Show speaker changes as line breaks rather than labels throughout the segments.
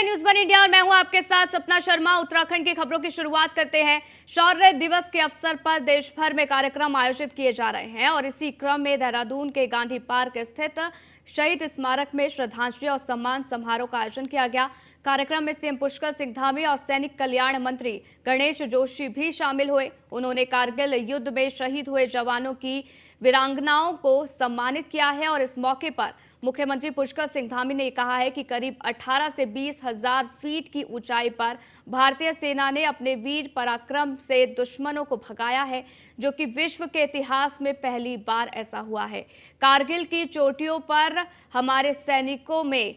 News one India और मैं हूं आपके साथ सपना शर्मा। उत्तराखंड की खबरों की शुरुआत करते हैं। शौर्य दिवस के अवसर पर देश भर में कार्यक्रम आयोजित किए जा रहे हैं और इसी क्रम में देहरादून के गांधी पार्क स्थित शहीद स्मारक में श्रद्धांजलि और सम्मान समारोह का आयोजन किया गया। कार्यक्रम में सीएम पुष्कर सिंह धामी और सैनिक कल्याण मंत्री गणेश जोशी भी शामिल हुए। उन्होंने कारगिल युद्ध में शहीद हुए जवानों की वीरांगनाओं को सम्मानित किया है और इस मौके पर मुख्यमंत्री पुष्कर सिंह धामी ने कहा है कि करीब 18 से 20 हजार फीट की ऊंचाई पर भारतीय सेना ने अपने वीर पराक्रम से दुश्मनों को भगाया है, जो कि विश्व के इतिहास में पहली बार ऐसा हुआ है। कारगिल की चोटियों पर हमारे सैनिकों में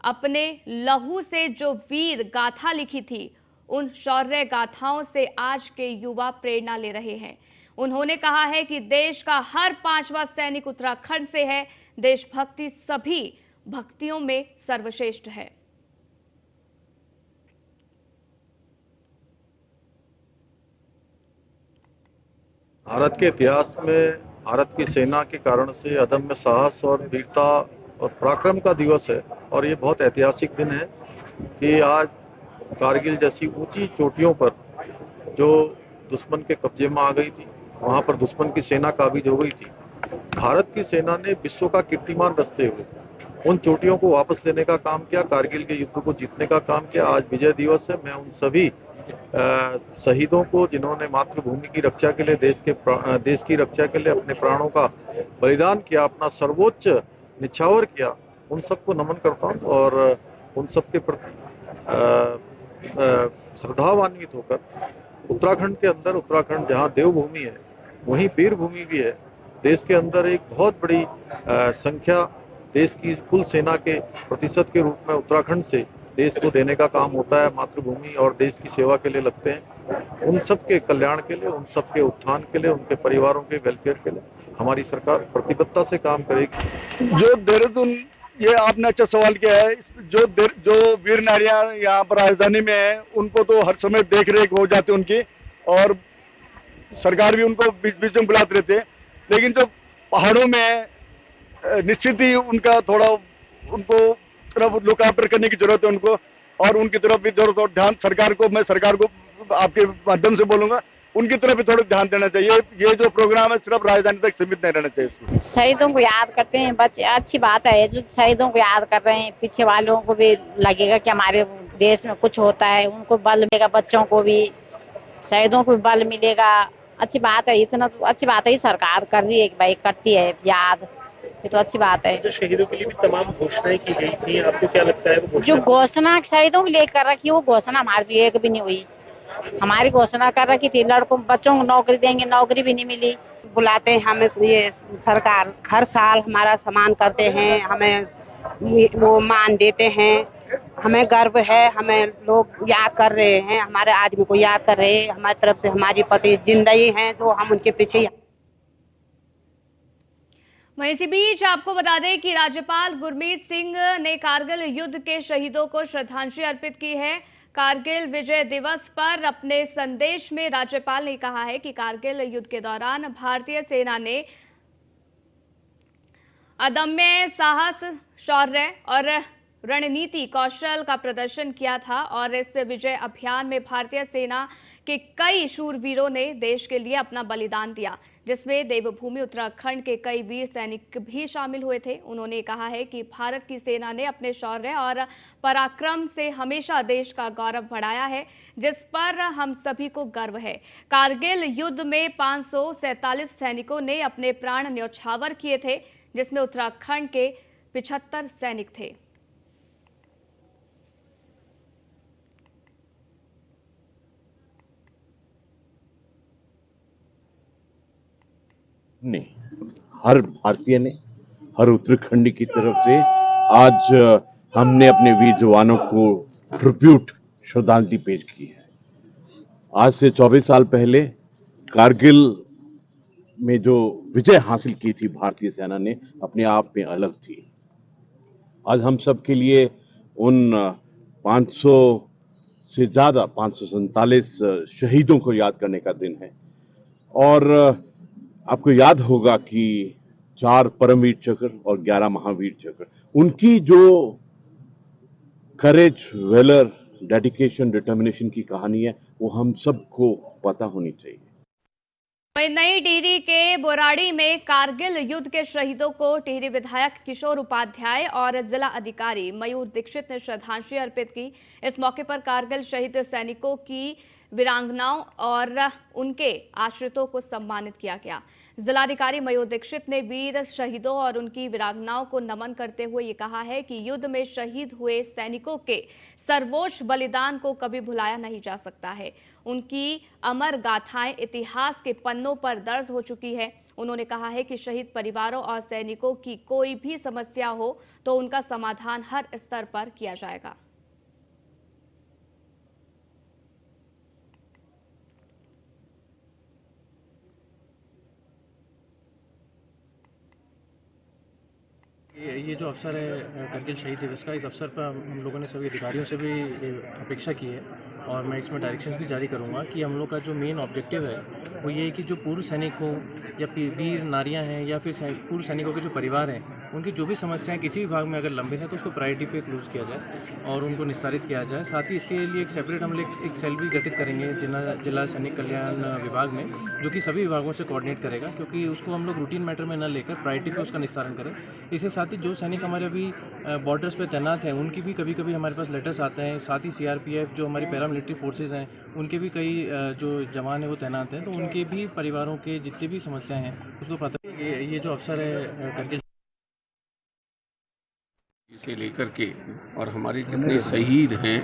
अपने लहू से जो वीर गाथा लिखी थी, उन शौर्य गाथाओं से आज के युवा प्रेरणा ले रहे हैं। उन्होंने कहा है कि देश का हर 5वां सैनिक उत्तराखंड से है। देशभक्ति सभी भक्तियों में सर्वश्रेष्ठ है।
भारत के इतिहास में भारत की सेना के कारण से अदम्य साहस और वीरता और पराक्रम का दिवस है और ये बहुत ऐतिहासिक दिन है कि आज कारगिल जैसी ऊंची चोटियों पर जो दुश्मन के कब्जे में आ गई थी, वहां पर दुश्मन की सेना काबिज हो गई थी। भारत की सेना ने विश्व का कीर्तिमान रचते हुए उन चोटियों को वापस लेने का काम किया, कारगिल के युद्ध को जीतने का काम किया। आज विजय दिवस है। मैं उन सभी शहीदों को, जिन्होंने मातृभूमि की रक्षा के लिए, देश की रक्षा के लिए अपने प्राणों का बलिदान किया, अपना सर्वोच्च निछावर किया, उन सबको नमन करता हूं और उन सबके प्रति श्रद्धावान्वित होकर उत्तराखंड के अंदर, उत्तराखंड जहां देवभूमि है वहीं वीर भूमि भी है। देश के अंदर एक बहुत बड़ी संख्या देश की कुल सेना के प्रतिशत के रूप में उत्तराखंड से देश को देने का काम होता है। मातृभूमि और देश की सेवा के लिए लगते हैं। उन सब के कल्याण के लिए, उन सब के उत्थान के लिए, उनके परिवारों के वेलफेयर के लिए हमारी सरकार प्रतिबद्धता से काम करेगी।
जो देहरादून, ये आपने अच्छा सवाल किया है। जो वीर नारियां यहाँ पर राजधानी में है, उनको तो हर समय देख रेख हो जाती है उनकी, और सरकार भी उनको बीच बीच में बुलाते रहते हैं। लेकिन जो पहाड़ों में निश्चित ही उनका थोड़ा, उनको तरफ लोकार्पण करने की जरूरत है उनको, और उनकी तरफ भी थोड़ा ध्यान सरकार को, मैं सरकार को आपके माध्यम से बोलूंगा, उनकी तरफ भी थोड़ा ध्यान देना चाहिए। ये जो प्रोग्राम है सिर्फ राजधानी तक सीमित नहीं रहना चाहिए।
शहीदों को याद करते हैं बच्चे, अच्छी बात है। जो शहीदों को याद कर रहे हैं, पीछे वालों को भी लगेगा कि हमारे देश में कुछ होता है, उनको बल मिलेगा, बच्चों को भी, शहीदों को भी बल मिलेगा। अच्छी बात है, इतना तो अच्छी बात है। सरकार कर रही है कि भाई करती है याद, ये तो अच्छी बात है।
जो शहीदों के लिए भी तमाम घोषणाएं की गई थी, आपको क्या लगता है वो
जो घोषणा शहीदों को लेकर रखी, वो घोषणा हमारी एक भी नहीं हुई। हमारी घोषणा कर रखी थी लड़कों बच्चों को नौकरी देंगे, नौकरी भी नहीं मिली।
बुलाते हैं हमें, ये सरकार हर साल हमारा सम्मान करते हैं, हमें वो मान देते हैं। हमें गर्व है, हमें लोग याद कर रहे हैं, हमारे आदमी को याद कर रहे हैं। हमारी तरफ से हमारी पति जिंदगी हैं, तो हम उनके पीछे।
वहीं इसी बीच आपको बता दें कि राज्यपाल गुरमीत सिंह ने कारगिल युद्ध के शहीदों को श्रद्धांजलि अर्पित की है। कारगिल विजय दिवस पर अपने संदेश में राज्यपाल ने कहा है कि कारगिल युद्ध के दौरान भारतीय सेना ने अदम्य साहस, शौर्य और रणनीति कौशल का प्रदर्शन किया था और इस विजय अभियान में भारतीय सेना के कई शूरवीरों ने देश के लिए अपना बलिदान दिया, जिसमें देवभूमि उत्तराखंड के कई वीर सैनिक भी शामिल हुए थे। उन्होंने कहा है कि भारत की सेना ने अपने शौर्य और पराक्रम से हमेशा देश का गौरव बढ़ाया है, जिस पर हम सभी को गर्व है। कारगिल युद्ध में 547 सैनिकों ने अपने प्राण न्यौछावर किए थे, जिसमें उत्तराखंड के 75 सैनिक थे।
नहीं, हर भारतीय ने, हर उत्तराखंडी की तरफ से आज हमने अपने वीर जवानों को ट्रिब्यूट, श्रद्धांजलि पेश की है। आज से 24 साल पहले कारगिल में जो विजय हासिल की थी भारतीय सेना ने, अपने आप में अलग थी। आज हम सब के लिए उन 500 से ज्यादा 547 शहीदों को याद करने का दिन है। और आपको याद होगा कि 4 परमवीर चक्र और 11 महावीर चक्र, उनकी जो करेज, वेलर, डेडिकेशन, डिटर्मिनेशन की कहानी है, वो हम सबको पता होनी चाहिए।
वहीं नई टिहरी के बोराड़ी में कारगिल युद्ध के शहीदों को टिहरी विधायक किशोर उपाध्याय और जिला अधिकारी मयूर दीक्षित ने श्रद्धांजलि अर्पित की। इस मौके पर कारगिल शहीद सैनिकों की वीरांगनाओं और उनके आश्रितों को सम्मानित किया गया। जिलाधिकारी मयूर दीक्षित ने वीर शहीदों और उनकी वीरांगनाओं को नमन करते हुए ये कहा है कि युद्ध में शहीद हुए सैनिकों के सर्वोच्च बलिदान को कभी भुलाया नहीं जा सकता है। उनकी अमर गाथाएं इतिहास के पन्नों पर दर्ज हो चुकी है। उन्होंने कहा है कि शहीद परिवारों और सैनिकों की कोई भी समस्या हो तो उनका समाधान हर स्तर पर किया जाएगा।
ये जो अवसर है कारगिल शहीद दिवस का, इस अवसर पर हम लोगों ने सभी अधिकारियों से भी अपेक्षा की है और मैं इसमें डायरेक्शंस भी जारी करूंगा कि हम लोग का जो मेन ऑब्जेक्टिव है वो ये है कि जो पूर्व सैनिक हो या वीर नारियां हैं या फिर पूर्व सैनिकों के जो परिवार हैं, उनकी जो भी समस्याएं किसी भी भाग में अगर लंबित हैं तो उसको प्रायोरिटी पे क्लोज किया जाए और उनको निस्तारित किया जाए। साथ ही इसके लिए एक सेपरेट हम लोग एक सेल भी गठित करेंगे जिला सैनिक कल्याण विभाग में, जो कि सभी विभागों से कोऑर्डिनेट करेगा, क्योंकि उसको हम लोग रूटीन मैटर में न लेकर प्रायोरिटी पे उसका निस्तारण करें। इसके साथ ही जो सैनिक हमारे अभी बॉर्डर्स पे तैनात हैं उनकी भी कभी कभी हमारे पास लेटर्स आते हैं। साथ ही सीआरपीएफ जो हमारी पैरामिलिट्री फोर्सेज हैं उनके भी कई जो जवान हैं वो तैनात हैं, तो उनके भी परिवारों के जितनी भी समस्याएं हैं उसको पता ये जो अवसर है करगिल
से लेकर के और हमारे जितने शहीद हैं,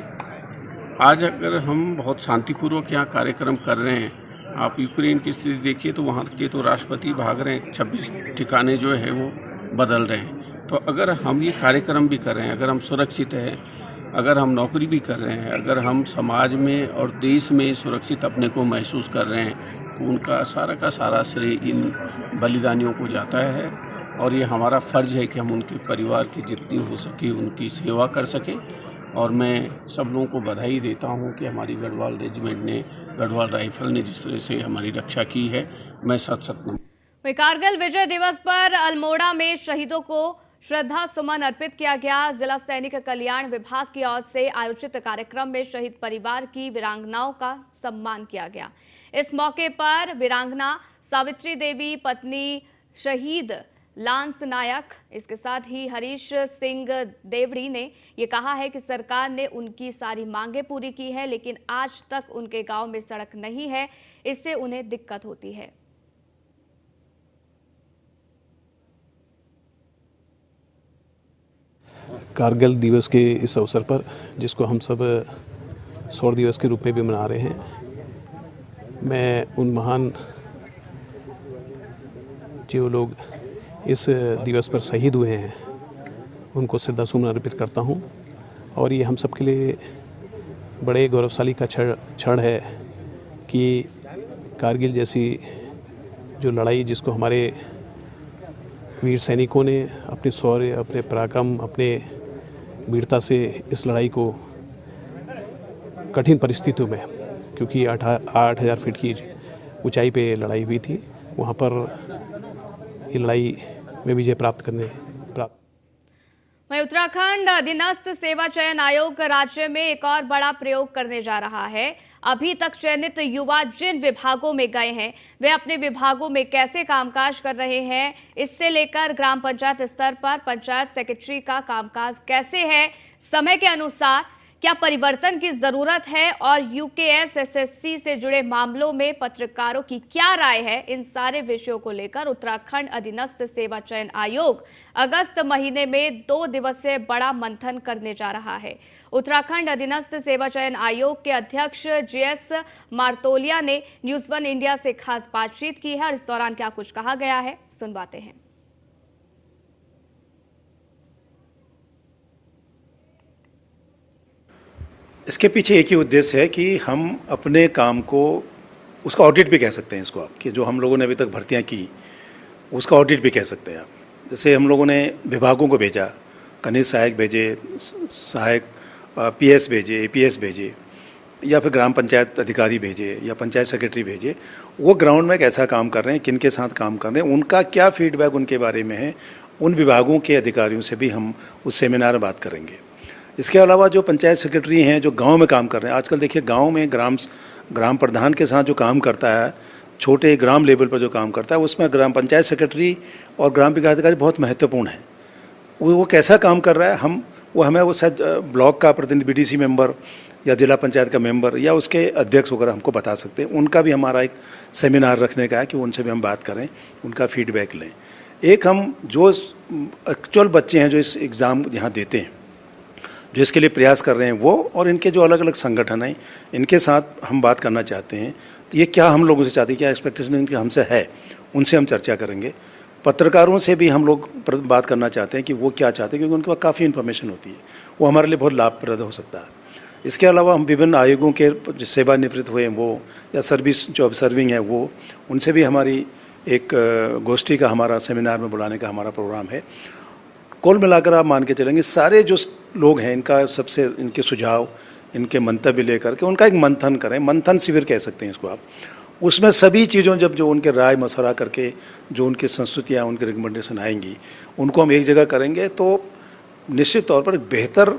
आज अगर हम बहुत शांतिपूर्वक यहाँ कार्यक्रम कर रहे हैं, आप यूक्रेन की स्थिति देखिए तो वहाँ के तो राष्ट्रपति भाग रहे हैं, 26 ठिकाने जो है वो बदल रहे हैं। तो अगर हम ये कार्यक्रम भी कर रहे हैं, अगर हम सुरक्षित हैं, अगर हम नौकरी भी कर रहे हैं, अगर हम समाज में और देश में सुरक्षित अपने को महसूस कर रहे हैं, तो उनका सारा का सारा श्रेय इन बलिदानियों को जाता है और ये हमारा फ़र्ज़ है कि हम उनके परिवार की जितनी हो सके उनकी सेवा कर सकें। और मैं सब लोगों को बधाई देता हूं कि हमारी गढ़वाल रेजिमेंट ने, गढ़वाल राइफल ने जिस तरह से हमारी रक्षा की है, मैं सत नमन।
कारगिल विजय दिवस पर अल्मोड़ा में शहीदों को श्रद्धा सुमन अर्पित किया गया। जिला सैनिक कल्याण विभाग की ओर से आयोजित कार्यक्रम में शहीद परिवार की वीरांगनाओं का सम्मान किया गया। इस मौके पर वीरांगना सावित्री देवी, पत्नी शहीद लांस नायक, इसके साथ ही हरीश सिंह देवड़ी ने ये कहा है कि सरकार ने उनकी सारी मांगें पूरी की है, लेकिन आज तक उनके गांव में सड़क नहीं है, इससे उन्हें दिक्कत होती है।
कारगिल दिवस के इस अवसर पर, जिसको हम सब शौर्य दिवस के रूप में भी मना रहे हैं, मैं उन महान जो लोग इस दिवस पर शहीद हुए हैं उनको श्रद्धासुमन अर्पित करता हूं। और ये हम सब के लिए बड़े गौरवशाली का क्षण है कि कारगिल जैसी जो लड़ाई, जिसको हमारे वीर सैनिकों ने अपने शौर्य, अपने पराक्रम, अपने वीरता से इस लड़ाई को कठिन परिस्थितियों में, क्योंकि 8,000 फीट की ऊंचाई पे लड़ाई हुई थी, वहाँ पर ये लड़ाई में विजय प्राप्त
वहीं उत्तराखंड अधीनस्थ सेवा चयन आयोग राज्य में एक और बड़ा प्रयोग करने जा रहा है। अभी तक चयनित युवा जिन विभागों में गए हैं वे अपने विभागों में कैसे कामकाज कर रहे हैं, इससे लेकर ग्राम पंचायत स्तर पर पंचायत सेक्रेटरी का कामकाज कैसे है, समय के अनुसार क्या परिवर्तन की जरूरत है और यूकेएस एसएससी से जुड़े मामलों में पत्रकारों की क्या राय है, इन सारे विषयों को लेकर उत्तराखंड अधीनस्थ सेवा चयन आयोग अगस्त महीने में 2 दिवसीय बड़ा मंथन करने जा रहा है। उत्तराखंड अधीनस्थ सेवा चयन आयोग के अध्यक्ष जीएस मार्तोलिया ने न्यूज़ 1 इंडिया से खास बातचीत की है और इस दौरान क्या कुछ कहा गया है, सुनवाते हैं।
इसके पीछे एक ही उद्देश्य है कि हम अपने काम को, उसका ऑडिट भी कह सकते हैं इसको आप, कि जो हम लोगों ने अभी तक भर्तियां की उसका ऑडिट भी कह सकते हैं आप। जैसे हम लोगों ने विभागों को भेजा, कनिष्ठ सहायक भेजे, सहायक पीएस भेजे, एपीएस भेजे, या फिर ग्राम पंचायत अधिकारी भेजे या पंचायत सेक्रेटरी भेजे, वो ग्राउंड में कैसा काम कर रहे हैं, किन के साथ काम कर रहे हैं, उनका क्या फीडबैक उनके बारे में है, उन विभागों के अधिकारियों से भी हम उस सेमिनार में बात करेंगे। इसके अलावा जो पंचायत सेक्रेटरी हैं जो गांव में काम कर रहे हैं, आजकल देखिए गांव में ग्राम प्रधान के साथ जो काम करता है, छोटे ग्राम लेवल पर जो काम करता है, उसमें ग्राम पंचायत सेक्रेटरी और ग्राम विकास अधिकारी बहुत महत्वपूर्ण है। वो कैसा काम कर रहा है, हमें वो शायद ब्लॉक का प्रतिनिधि, बीडीसी मेंबर या जिला पंचायत का मेंबर या उसके अध्यक्ष वगैरह हमको बता सकते हैं। उनका भी हमारा एक सेमिनार रखने का है कि उनसे भी हम बात करें, उनका फीडबैक लें। एक हम जो एक्चुअल बच्चे हैं जो इस एग्ज़ाम यहाँ देते हैं, जो इसके लिए प्रयास कर रहे हैं, वो और इनके जो अलग अलग संगठन हैं, इनके साथ हम बात करना चाहते हैं। तो ये क्या हम लोगों से चाहते हैं, क्या एक्सपेक्टेशन इनकी हमसे है, उनसे हम चर्चा करेंगे। पत्रकारों से भी हम लोग बात करना चाहते हैं कि वो क्या चाहते हैं, क्योंकि उनके पास काफ़ी इन्फॉर्मेशन होती है, वो हमारे लिए बहुत लाभप्रद हो सकता है। इसके अलावा हम विभिन्न आयोगों के जो सेवानिवृत्त हुए हैं वो, या सर्विस जो ऑब्जर्विंग है वो, उनसे भी हमारी एक गोष्ठी का, हमारा सेमिनार में बुलाने का हमारा प्रोग्राम है। कुल मिलाकर आप मान के चलेंगे सारे जो लोग हैं, इनके सुझाव, इनके मंतव्य लेकर के उनका एक मंथन करें, मंथन शिविर कह सकते हैं इसको आप। उसमें सभी चीज़ों जो उनके राय मशवरा करके जो उनकी संस्तुतियाँ, उनकी रिकमेंडेशन आएंगी, उनको हम एक जगह करेंगे तो निश्चित तौर पर एक बेहतर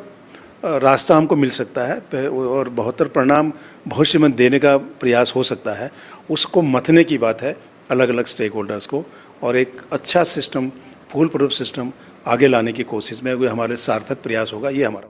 रास्ता हमको मिल सकता है और बेहतर परिणाम भविष्य में देने का प्रयास हो सकता है। उसको मथने की बात है अलग अलग स्टेक होल्डर्स को, और एक अच्छा सिस्टम, फूल प्रूफ सिस्टम आगे लाने की कोशिश में हमारे सार्थक प्रयास होगा, ये हमारा।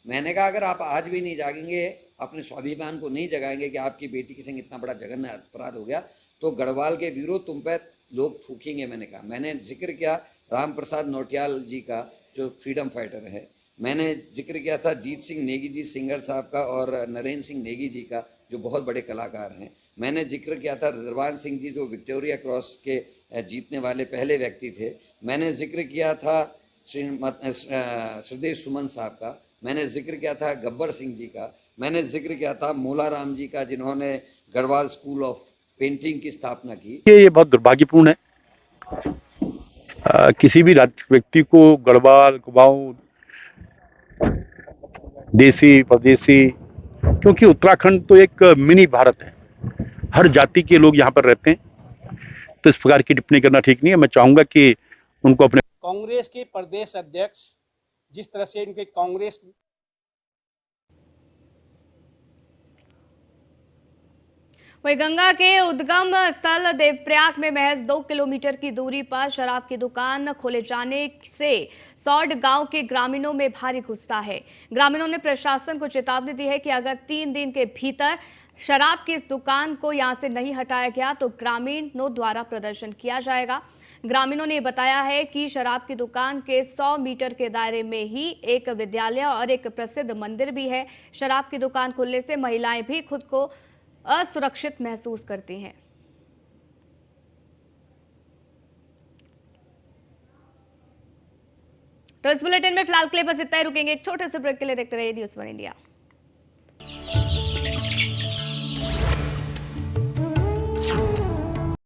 मैंने कहा अगर आप आज भी नहीं जागेंगे, अपने स्वाभिमान को नहीं जगाएंगे कि आपकी बेटी के संग इतना बड़ा जघन्य अपराध हो गया, तो गढ़वाल के वीरों तुम पर लोग थूकेंगे। मैंने कहा, मैंने जिक्र किया राम प्रसाद नौटियाल जी का जो फ्रीडम फाइटर है, मैंने जिक्र किया था जीत सिंह नेगी जी सिंगर साहब का और नरेंद्र सिंह नेगी जी का जो बहुत बड़े कलाकार हैं, मैंने जिक्र किया था रजवान सिंह जी जो विक्टोरिया क्रॉस के जीतने वाले पहले व्यक्ति थे, मैंने जिक्र किया था श्रीदेव सुमन साहब का, मैंने जिक्र किया था गब्बर सिंह जी का, मैंने जिक्र किया था मोला राम जी का जिन्होंने गढ़वाल स्कूल ऑफ पेंटिंग की स्थापना की।
ये बहुत दुर्भाग्यपूर्ण है। किसी भी व्यक्ति को गढ़वाल कुमाऊं देसी परदेसी, क्योंकि उत्तराखंड तो एक मिनी भारत है, हर जाति के लोग यहाँ पर रहते हैं, तो इस प्रकार की टिप्पणी करना ठीक नहीं है। मैं चाहूंगा कि उनको अपने
कांग्रेस के प्रदेश अध्यक्ष जिस तरह से इनके कांग्रेस
वहीं गंगा के उद्गम स्थल देवप्रयाग में महज 2 किलोमीटर की दूरी पर शराब की दुकान खोले जाने से सौड गांव के ग्रामीणों में भारी गुस्सा है। ग्रामीणों ने प्रशासन को चेतावनी दी है कि अगर 3 दिन के भीतर शराब की इस दुकान को यहां से नहीं हटाया गया तो ग्रामीणों द्वारा प्रदर्शन किया जाएगा। ग्रामीणों ने बताया है कि शराब की दुकान के 100 मीटर के दायरे में ही एक विद्यालय और एक प्रसिद्ध मंदिर भी है। शराब की दुकान खुलने से महिलाएं भी खुद को असुरक्षित महसूस करती हैं। तो इस बुलेटिन में फिलहाल के लिए बस इतना ही, रुकेंगे एक छोटे से ब्रेक के लिए। देखते रहिए न्यूज़ 1 इंडिया।